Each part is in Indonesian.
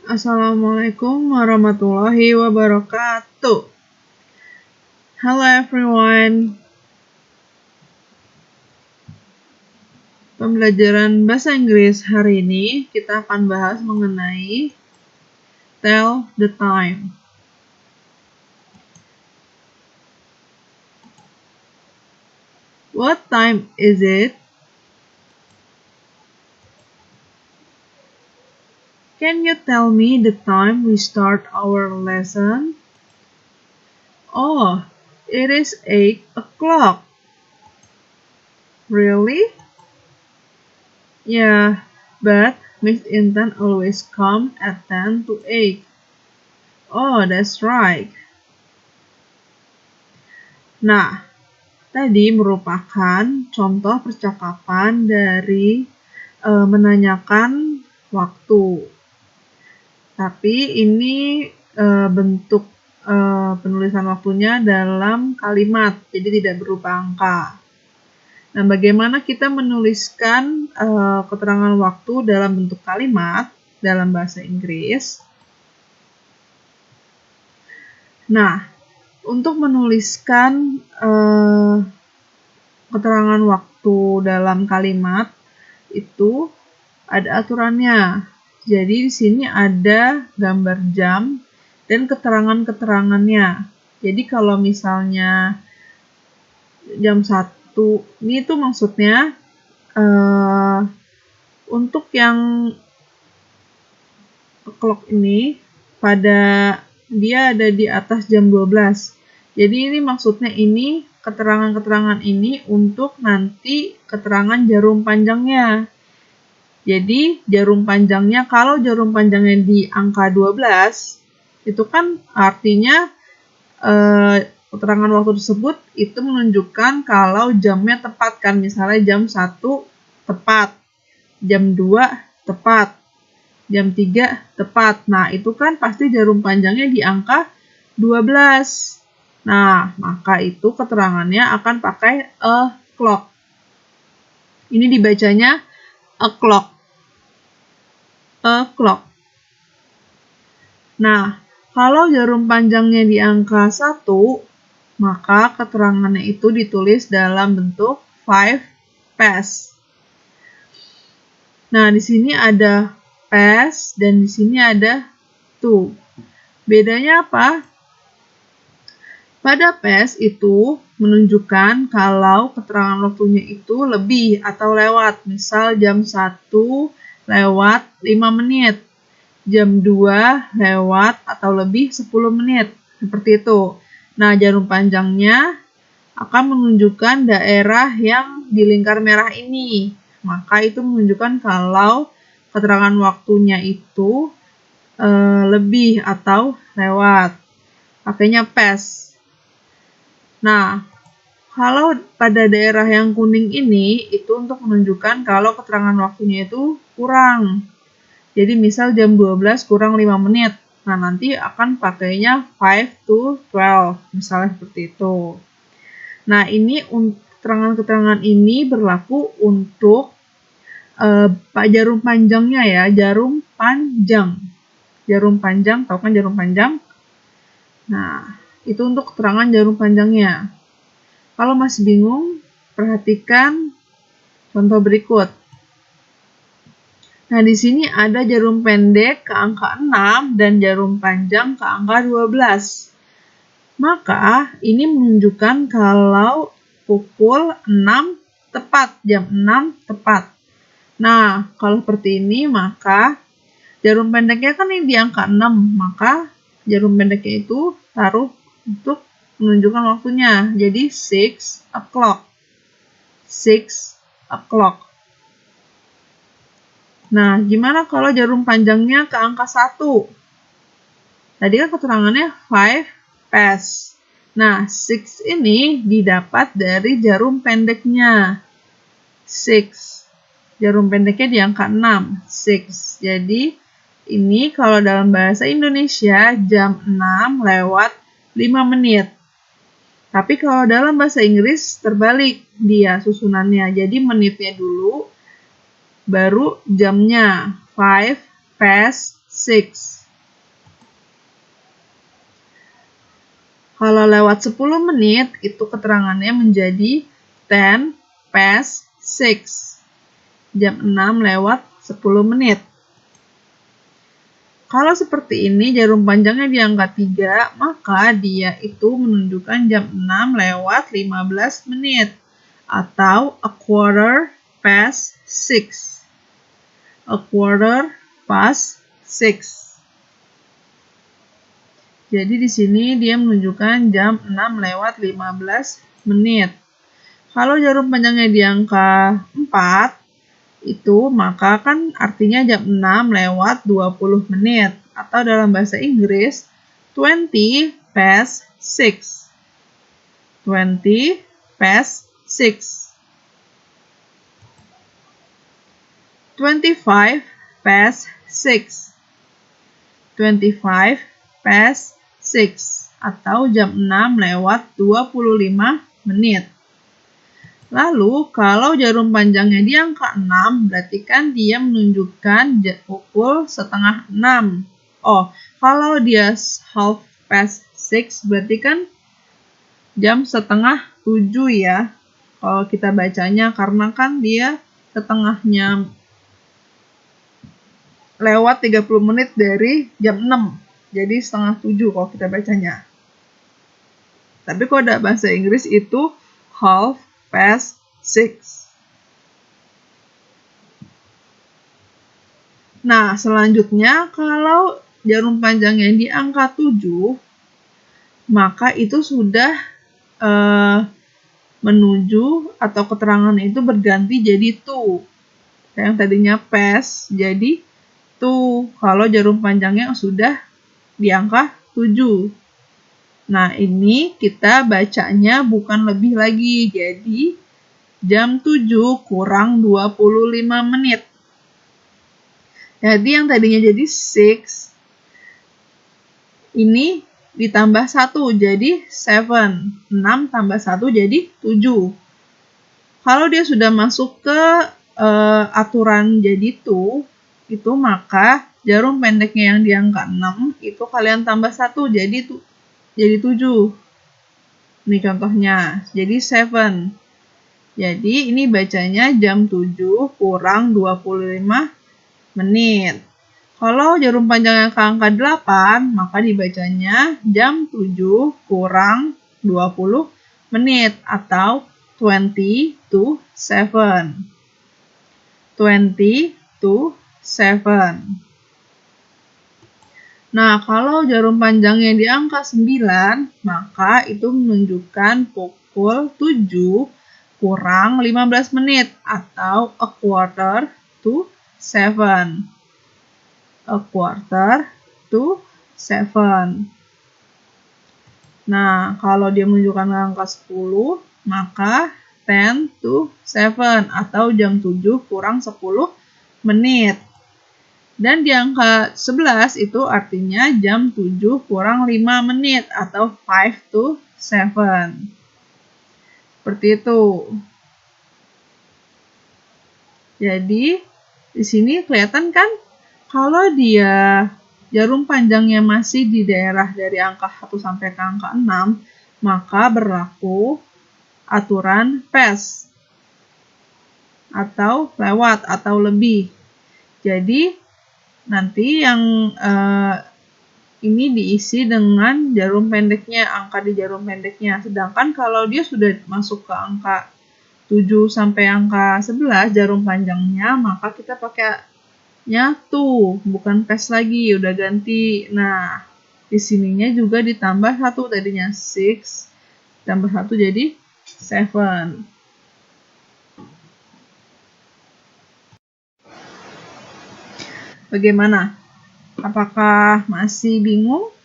Assalamualaikum warahmatullahi wabarakatuh. Hello everyone. Pembelajaran bahasa Inggris hari ini kita akan bahas mengenai tell the time. What time is it? Can you tell me the time we start our lesson? Oh, it is 8 o'clock. Really? Yeah, but Miss Intan always come at 10 to 8. Oh, that's right. Nah, tadi merupakan contoh percakapan dari menanyakan waktu. Tapi ini bentuk penulisan waktunya dalam kalimat, jadi tidak berupa angka. Nah, bagaimana kita menuliskan keterangan waktu dalam bentuk kalimat dalam bahasa Inggris? Nah, untuk menuliskan keterangan waktu dalam kalimat itu ada aturannya. Jadi di sini ada gambar jam dan keterangan-keterangannya. Jadi kalau misalnya jam 1, ini tuh maksudnya untuk yang clock ini dia ada di atas jam 12. Jadi ini maksudnya ini keterangan-keterangan ini untuk nanti keterangan jarum panjangnya. Jadi jarum panjangnya, kalau jarum panjangnya di angka 12, itu kan artinya keterangan waktu tersebut itu menunjukkan kalau jamnya tepat kan. Misalnya jam 1 tepat, jam 2 tepat, jam 3 tepat. Nah, itu kan pasti jarum panjangnya di angka 12. Nah, maka itu keterangannya akan pakai a clock. Ini dibacanya a clock. A clock. Nah, kalau jarum panjangnya di angka 1, maka keterangannya itu ditulis dalam bentuk 5 past. Nah, di sini ada past dan di sini ada to. Bedanya apa? Pada past itu menunjukkan kalau keterangan waktunya itu lebih atau lewat. Misal jam 1 lewat 5 menit. Jam 2 lewat atau lebih 10 menit. Seperti itu. Nah, jarum panjangnya akan menunjukkan daerah yang di lingkar merah ini. Maka itu menunjukkan kalau keterangan waktunya itu lebih atau lewat. Pakainya past. Nah, kalau pada daerah yang kuning ini, itu untuk menunjukkan kalau keterangan waktunya itu kurang. Jadi misal jam 12 kurang 5 menit. Nah, nanti akan pakainya 5 to 12. Misalnya seperti itu. Nah, ini keterangan-keterangan ini berlaku untuk jarum panjangnya ya. Jarum panjang. Jarum panjang, tahu kan jarum panjang? Nah, itu untuk keterangan jarum panjangnya. Kalau masih bingung, perhatikan contoh berikut. Nah, di sini ada jarum pendek ke angka 6 dan jarum panjang ke angka 12. Maka, ini menunjukkan kalau pukul 6 tepat, jam 6 tepat. Nah, kalau seperti ini, maka jarum pendeknya kan ini di angka 6, maka jarum pendeknya itu taruh untuk menunjukkan waktunya. Jadi 6 o'clock. 6 o'clock. Nah, gimana kalau jarum panjangnya ke angka 1? Tadi kan keterangannya 5 past. Nah, 6 ini didapat dari jarum pendeknya. 6. Jarum pendeknya di angka 6. 6. Jadi, ini kalau dalam bahasa Indonesia jam 6 lewat 5 menit. Tapi kalau dalam bahasa Inggris terbalik dia susunannya. Jadi menitnya dulu, baru jamnya. 5 past 6. Kalau lewat 10 menit, itu keterangannya menjadi 10 past 6. Jam 6 lewat 10 menit. Kalau seperti ini, jarum panjangnya di angka 3, maka dia itu menunjukkan jam 6 lewat 15 menit. Atau a quarter past 6. A quarter past 6. Jadi di sini dia menunjukkan jam 6 lewat 15 menit. Kalau jarum panjangnya di angka 4, itu maka kan artinya jam 6 lewat 20 menit. Atau dalam bahasa Inggris, 20 past 6. 20 past 6. 25 past 6. 25 past 6 atau jam 6 lewat 25 menit. Lalu kalau jarum panjangnya di angka 6 berarti kan dia menunjukkan pukul setengah 6. Oh, kalau dia half past 6 berarti kan jam setengah 7 ya. Kalau kita bacanya karena kan dia setengahnya lewat 30 menit dari jam 6. Jadi setengah 7 kalau kita bacanya. Tapi kalau ada bahasa Inggris itu half past 6. Nah, selanjutnya kalau jarum panjangnya di angka 7, maka itu sudah menuju atau keterangannya itu berganti jadi to. Yang tadinya past jadi to. Kalau jarum panjangnya sudah di angka 7. Nah, ini kita bacanya bukan lebih lagi. Jadi, jam 7 kurang 25 menit. Jadi, yang tadinya jadi 6, ini ditambah 1 jadi 7. 6 tambah 1 jadi 7. Kalau dia sudah masuk ke aturan jadi to, itu maka jarum pendeknya yang di angka 6 itu kalian tambah 1 jadi 7. Ini contohnya. Jadi 7. Jadi ini bacanya jam 7 kurang 25 menit. Kalau jarum panjangnya ke angka 8, maka dibacanya jam 7 kurang 20 menit atau 20 to 7. 20 to 7. Nah, kalau jarum panjangnya di angka 9, maka itu menunjukkan pukul 7 kurang 15 menit atau a quarter to 7. A quarter to 7. Nah, kalau dia menunjukkan angka 10, maka 10 to 7 atau jam 7 kurang 10 menit. Dan di angka 11 itu artinya jam 7 kurang 5 menit atau 5 to 7. Seperti itu. Jadi, di sini kelihatan kan kalau dia jarum panjangnya masih di daerah dari angka 1 sampai ke angka 6, maka berlaku aturan past atau lewat atau lebih. Jadi, nanti yang ini diisi dengan jarum pendeknya, angka di jarum pendeknya. Sedangkan kalau dia sudah masuk ke angka 7 sampai angka 11 jarum panjangnya, maka kita pakainya to, bukan past lagi, udah ganti. Nah, di sininya juga ditambah 1, tadinya 6, tambah 1 jadi 7. Bagaimana? Apakah masih bingung?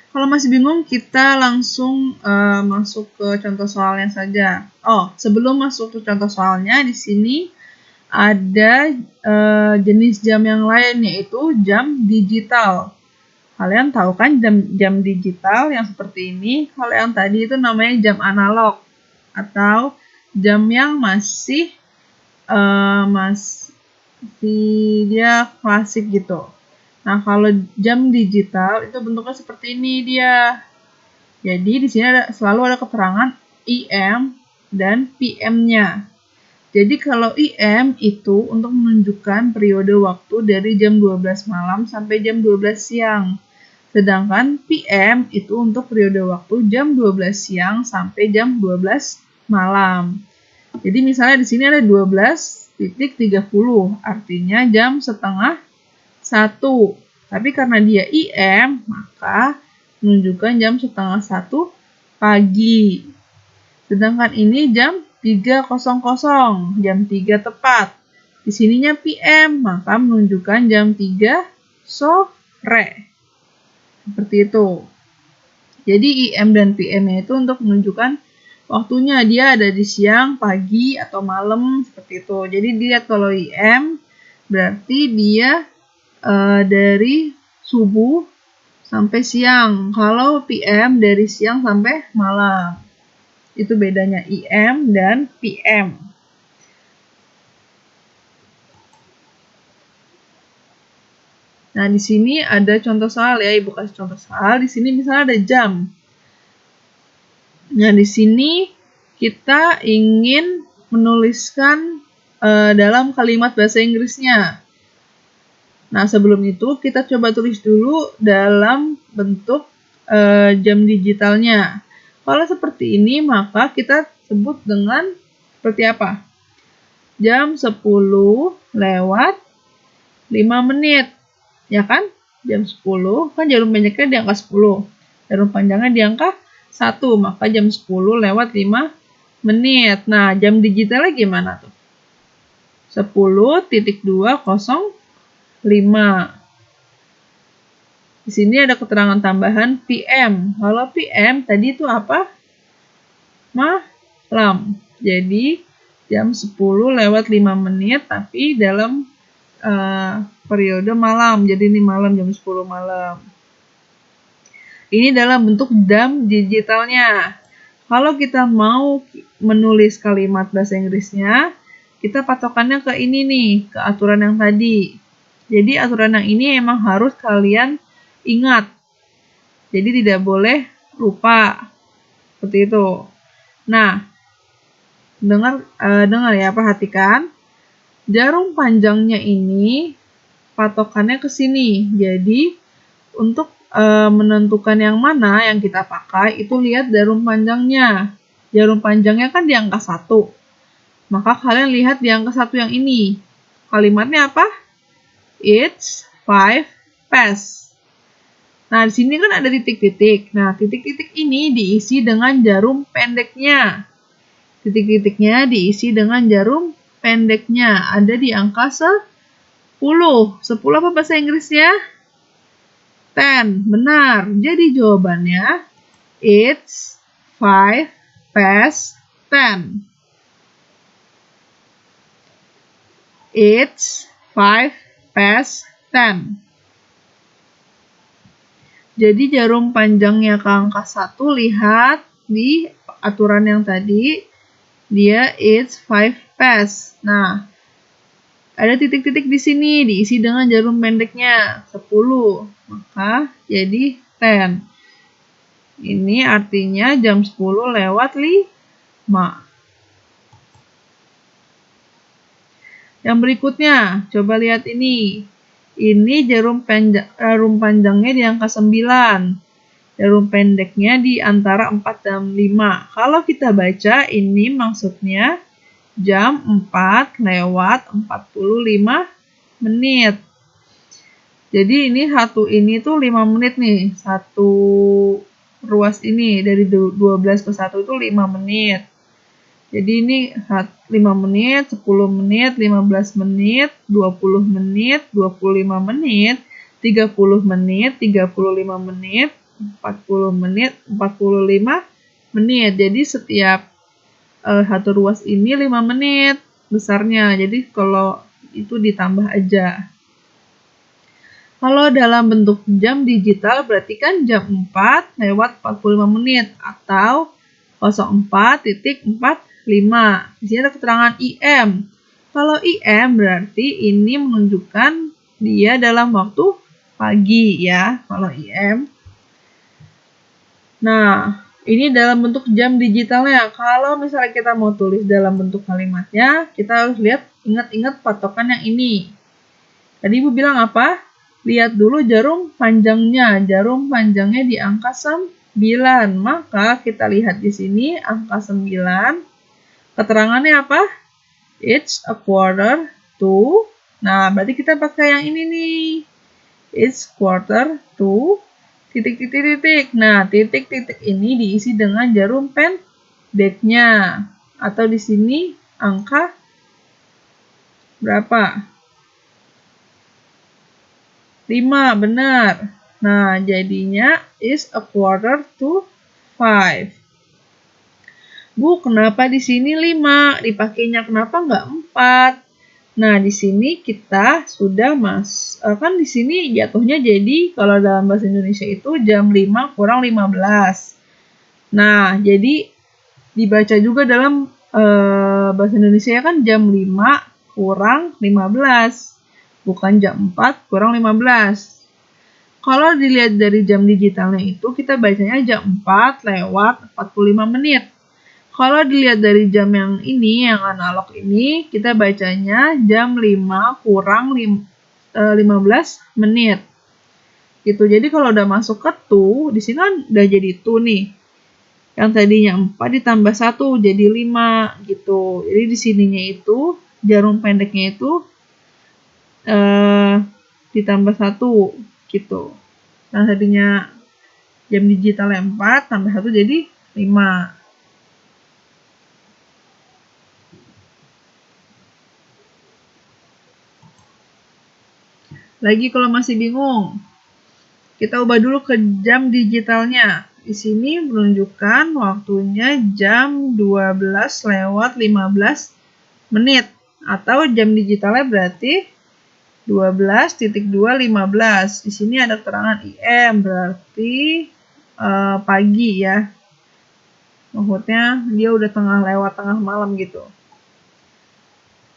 Kalau masih bingung, kita langsung masuk ke contoh soalnya saja. Oh, sebelum masuk ke contoh soalnya, di sini ada jenis jam yang lain, yaitu jam digital. Kalian tahu kan jam digital yang seperti ini? Kalau yang tadi itu namanya jam analog atau jam yang masih dia klasik gitu. Nah, kalau jam digital itu bentuknya seperti ini dia. Jadi di sini selalu ada keterangan IM dan PM-nya. Jadi kalau IM itu untuk menunjukkan periode waktu dari jam 12 malam sampai jam 12 siang. Sedangkan PM itu untuk periode waktu jam 12 siang sampai jam 12 malam. Jadi misalnya di sini ada 12.30, artinya jam setengah 1. Tapi karena dia IM, maka menunjukkan jam setengah 1 pagi. Sedangkan ini jam 3.00, jam 3 tepat. Di sininya PM, maka menunjukkan jam 3 sore. Seperti itu. Jadi IM dan PM-nya itu untuk menunjukkan waktunya, dia ada di siang, pagi, atau malam, seperti itu. Jadi dilihat kalau IM berarti dia dari subuh sampai siang. Kalau PM dari siang sampai malam. Itu bedanya IM dan PM. Nah, di sini ada contoh soal ya, Ibu kasih contoh soal. Di sini misalnya ada jam. Nah, di sini kita ingin menuliskan dalam kalimat bahasa Inggrisnya. Nah, sebelum itu kita coba tulis dulu dalam bentuk jam digitalnya. Kalau seperti ini, maka kita sebut dengan seperti apa? Jam 10 lewat 5 menit. Ya kan? Jam 10, kan jarum pendeknya di angka 10. Jarum panjangnya di angka 1, maka jam 10 lewat 5 menit. Nah, jam digitalnya gimana tuh? 10.205. Di sini ada keterangan tambahan PM. Kalau PM tadi itu apa? Malam. Jadi jam 10 lewat 5 menit, tapi dalam periode malam. Jadi ini malam, jam 10 malam. Ini dalam bentuk jam digitalnya. Kalau kita mau menulis kalimat bahasa Inggrisnya, kita patokannya ke ini nih, ke aturan yang tadi. Jadi aturan yang ini emang harus kalian ingat. Jadi tidak boleh lupa. Seperti itu. Nah, dengar ya, perhatikan. Jarum panjangnya ini patokannya ke sini. Jadi untuk menentukan yang mana yang kita pakai, itu lihat jarum panjangnya. Jarum panjangnya kan di angka 1. Maka kalian lihat di angka 1 yang ini. Kalimatnya apa? It's 5 past. Nah, di sini kan ada titik-titik. Nah, titik-titik ini diisi dengan jarum pendeknya. Titik-titiknya diisi dengan jarum pendeknya. Ada di angka 10. 10 apa bahasa Inggrisnya? 10. Benar. Jadi jawabannya it's 5 past 10. It's 5 past 10. Jadi jarum panjangnya ke angka 1, lihat di aturan yang tadi, dia it's 5 past. Nah, ada titik-titik di sini diisi dengan jarum pendeknya 10. Maka jadi 10. Ini artinya jam 10 lewat 5. Yang berikutnya, coba lihat ini. Ini jarum panjangnya di angka 9. Jarum pendeknya di antara 4 dan 5. Kalau kita baca, ini maksudnya jam 4 lewat 45 menit. Jadi ini tuh 5 menit nih. Satu ruas ini dari 12 ke 1 itu 5 menit. Jadi ini 5 menit, 10 menit, 15 menit, 20 menit, 25 menit, 30 menit, 35 menit, 40 menit, 45 menit. Jadi setiap satu ruas ini 5 menit besarnya. Jadi kalau itu ditambah aja. Kalau dalam bentuk jam digital berarti kan jam 4 lewat 45 menit atau 04.45. Di sini ada keterangan IM. Kalau IM berarti ini menunjukkan dia dalam waktu pagi ya, kalau IM. Nah, ini dalam bentuk jam digitalnya. Kalau misalnya kita mau tulis dalam bentuk kalimatnya, kita harus lihat, ingat-ingat patokan yang ini. Tadi Ibu bilang apa? Lihat dulu jarum panjangnya. Jarum panjangnya di angka 9. Maka kita lihat di sini angka 9. Keterangannya apa? It's a quarter to. Nah, berarti kita pakai yang ini nih. It's quarter to titik-titik-titik. Nah, titik-titik ini diisi dengan jarum pendeknya. Atau di sini angka berapa? 5, benar. Nah, jadinya is a quarter to 5. Bu, kenapa di sini 5? Dipakainya kenapa nggak 4? Nah, di sini kita sudah kan di sini jatuhnya jadi kalau dalam bahasa Indonesia itu jam 5 kurang 15. Nah, jadi dibaca juga dalam bahasa Indonesia kan jam 5 kurang 15. Bukan jam 4 kurang 15. Kalau dilihat dari jam digitalnya itu kita bacanya jam 4 lewat 45 menit. Kalau dilihat dari jam yang ini, yang analog ini, kita bacanya jam 5 kurang 15 menit. Gitu. Jadi kalau udah masuk ke tu, di sini kan udah jadi tu nih. Yang tadinya 4 ditambah 1 jadi 5 gitu. Jadi di sininya itu jarum pendeknya itu ditambah 1 gitu. Nah, tadinya jam digitalnya 4 tambah 1 jadi 5. Lagi kalau masih bingung, kita ubah dulu ke jam digitalnya. Di sini menunjukkan waktunya jam 12 lewat 15 menit. Atau jam digitalnya berarti 12.2.15. Di sini ada keterangan IM, berarti pagi ya. Maksudnya dia udah lewat tengah malam gitu.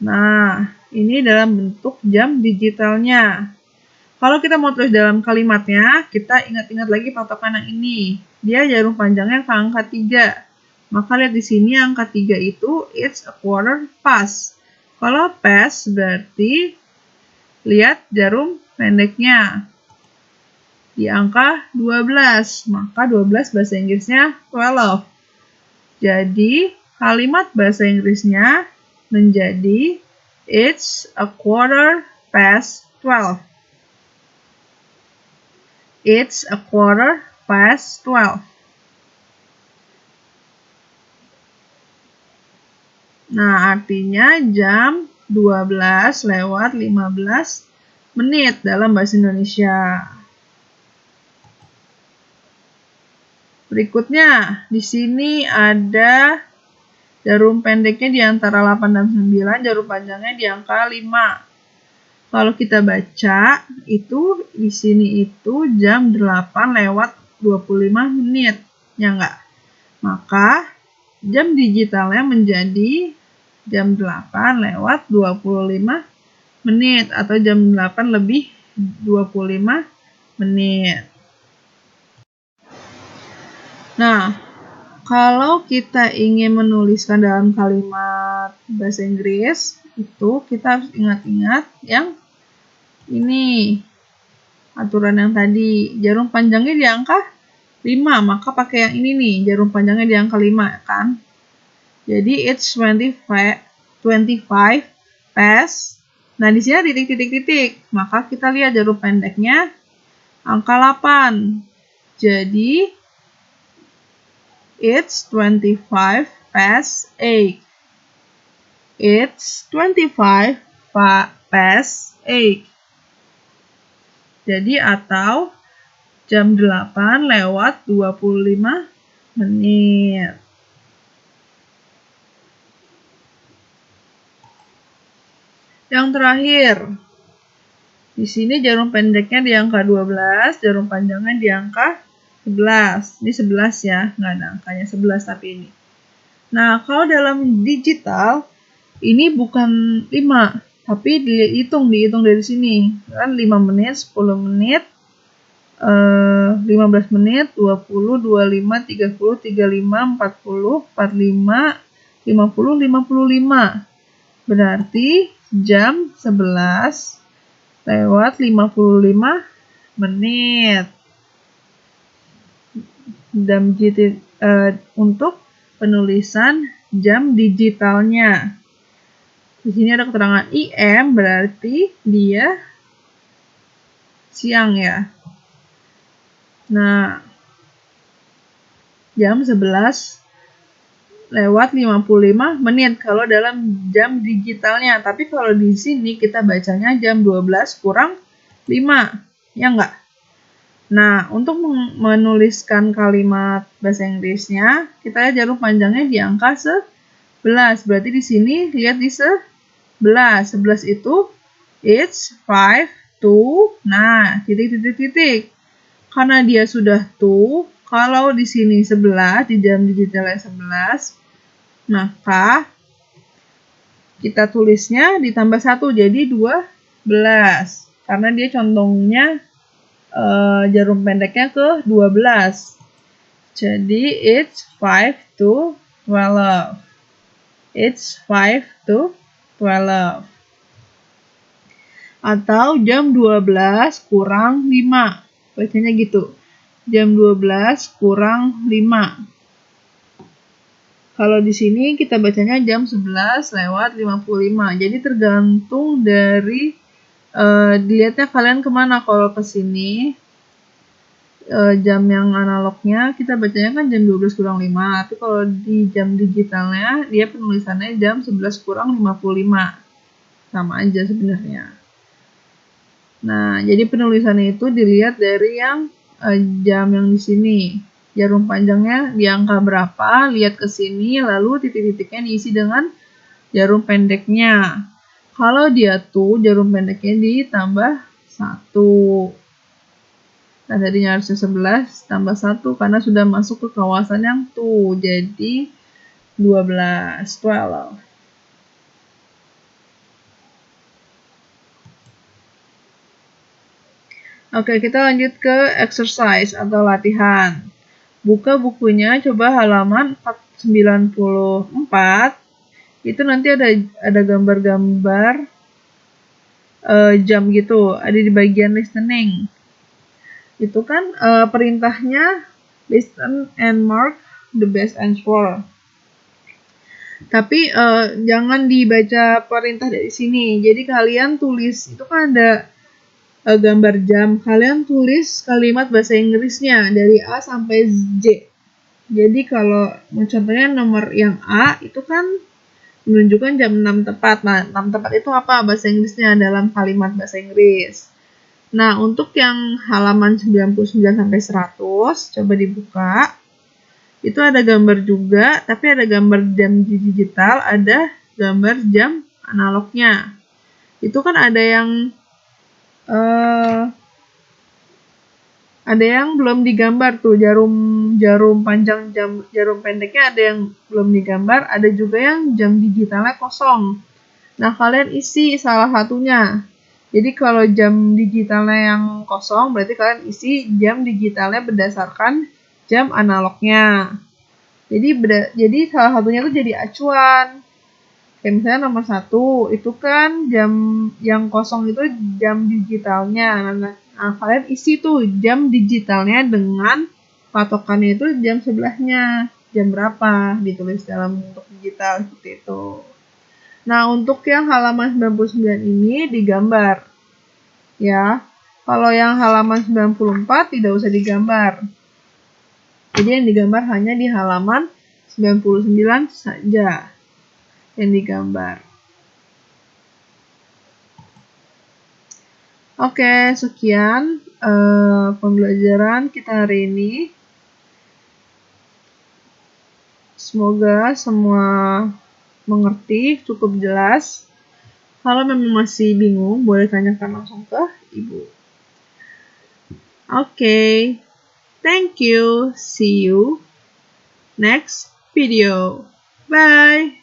Nah, ini dalam bentuk jam digitalnya. Kalau kita mau tulis dalam kalimatnya, kita ingat-ingat lagi patokan yang ini. Dia jarum panjangnya ke angka 3. Maka lihat di sini angka 3 itu it's a quarter past. Kalau past berarti lihat jarum pendeknya di angka 12. Maka 12 bahasa Inggrisnya 12. Jadi kalimat bahasa Inggrisnya menjadi it's a quarter past 12. It's a quarter past 12. Nah, artinya jam 12 lewat 15 menit dalam bahasa Indonesia. Berikutnya, di sini ada jarum pendeknya di antara 8 dan 9, jarum panjangnya di angka 5. Kalau kita baca, itu di sini itu jam 8 lewat 25 menit. Ya enggak? Maka, jam digitalnya menjadi jam 8 lewat 25 menit. Atau jam 8 lebih 25 menit. Nah, kalau kita ingin menuliskan dalam kalimat bahasa Inggris, itu kita harus ingat-ingat yang ini aturan yang tadi, jarum panjangnya di angka 5, maka pakai yang ini nih, jarum panjangnya di angka 5 kan. Jadi it's 25 past. Nah, di sini ada titik-titik-titik, maka kita lihat jarum pendeknya angka 8. Jadi it's 25 past 8. It's 25 past 8. Jadi atau jam 8 lewat 25 menit. Yang terakhir, di sini jarum pendeknya di angka 12, jarum panjangnya di angka 11. Ini 11 ya, nggak ada angkanya 11 tapi ini. Nah, kalau dalam digital, ini bukan 5, tapi dihitung dari sini. Kan 5 menit, 10 menit, 15 menit, 20, 25, 30, 35, 40, 45, 50, 55. Berarti jam 11 lewat 55 menit. Untuk penulisan jam digitalnya. Di sini ada keterangan IM, berarti dia siang ya. Nah, jam 11 lewat 55 menit kalau dalam jam digitalnya. Tapi kalau di sini kita bacanya jam 12 kurang 5. Ya enggak? Nah, untuk menuliskan kalimat bahasa Inggrisnya, kita lihat jarum panjangnya di angka 11. Berarti di sini lihat di 11. 11 itu it's 5 to. Nah, titik. Karena dia sudah to, kalau di sini 11, di jam digitalnya 11, maka kita tulisnya ditambah 1 jadi 12. Karena dia condongnya jarum pendeknya ke 12. Jadi it's 5 to 12. It's 5 to 12. Atau jam 12 kurang 5. Bacanya gitu. Jam 12 kurang 5. Kalau di sini kita bacanya jam 11 lewat 55. Jadi tergantung dari dilihatnya kalian kemana. Kalau ke sini jam yang analognya kita bacanya kan jam 12 kurang 5. Tapi kalau di jam digitalnya dia penulisannya jam 11 kurang 55. Sama aja sebenarnya. Nah, jadi penulisannya itu dilihat dari yang jam yang di sini. Jarum panjangnya di angka berapa, lihat ke sini, lalu titik-titiknya diisi dengan jarum pendeknya. Kalau dia tuh, jarum pendeknya ditambah 1. Nah, tadinya harusnya 11 tambah 1 karena sudah masuk ke kawasan yang tuh. Jadi 12. Oke, kita lanjut ke exercise atau latihan. Buka bukunya, coba halaman 494. Itu nanti ada gambar-gambar jam gitu, ada di bagian listening. Itu kan perintahnya listen and mark the best answer. Tapi jangan dibaca perintah dari sini. Jadi kalian tulis, itu kan ada gambar jam. Kalian tulis kalimat bahasa Inggrisnya dari A sampai Z. Jadi kalau contohnya nomor yang A itu kan menunjukkan jam 6 tepat. Nah, 6 tepat itu apa bahasa Inggrisnya dalam kalimat bahasa Inggris. Nah, untuk yang halaman 99 sampai 100, coba dibuka. Itu ada gambar juga, tapi ada gambar jam digital, ada gambar jam analognya. Itu kan ada yang belum digambar tuh, jarum panjang, jarum pendeknya ada yang belum digambar, ada juga yang jam digitalnya kosong. Nah, kalian isi salah satunya. Jadi kalau jam digitalnya yang kosong, berarti kalian isi jam digitalnya berdasarkan jam analognya. Jadi salah satunya tuh jadi acuan. Kayak misalnya nomor 1, itu kan jam yang kosong itu jam digitalnya. Nah, kalian isi tuh jam digitalnya dengan patokannya itu jam sebelahnya. Jam berapa, ditulis dalam bentuk digital seperti itu. Nah, untuk yang halaman 99 ini digambar. Ya, kalau yang halaman 94 tidak usah digambar. Jadi yang digambar hanya di halaman 99 saja yang digambar. Oke, sekian pembelajaran kita hari ini. Semoga semua mengerti, cukup jelas. Kalau memang masih bingung, boleh tanyakan langsung ke Ibu. Oke, thank you. See you next video. Bye.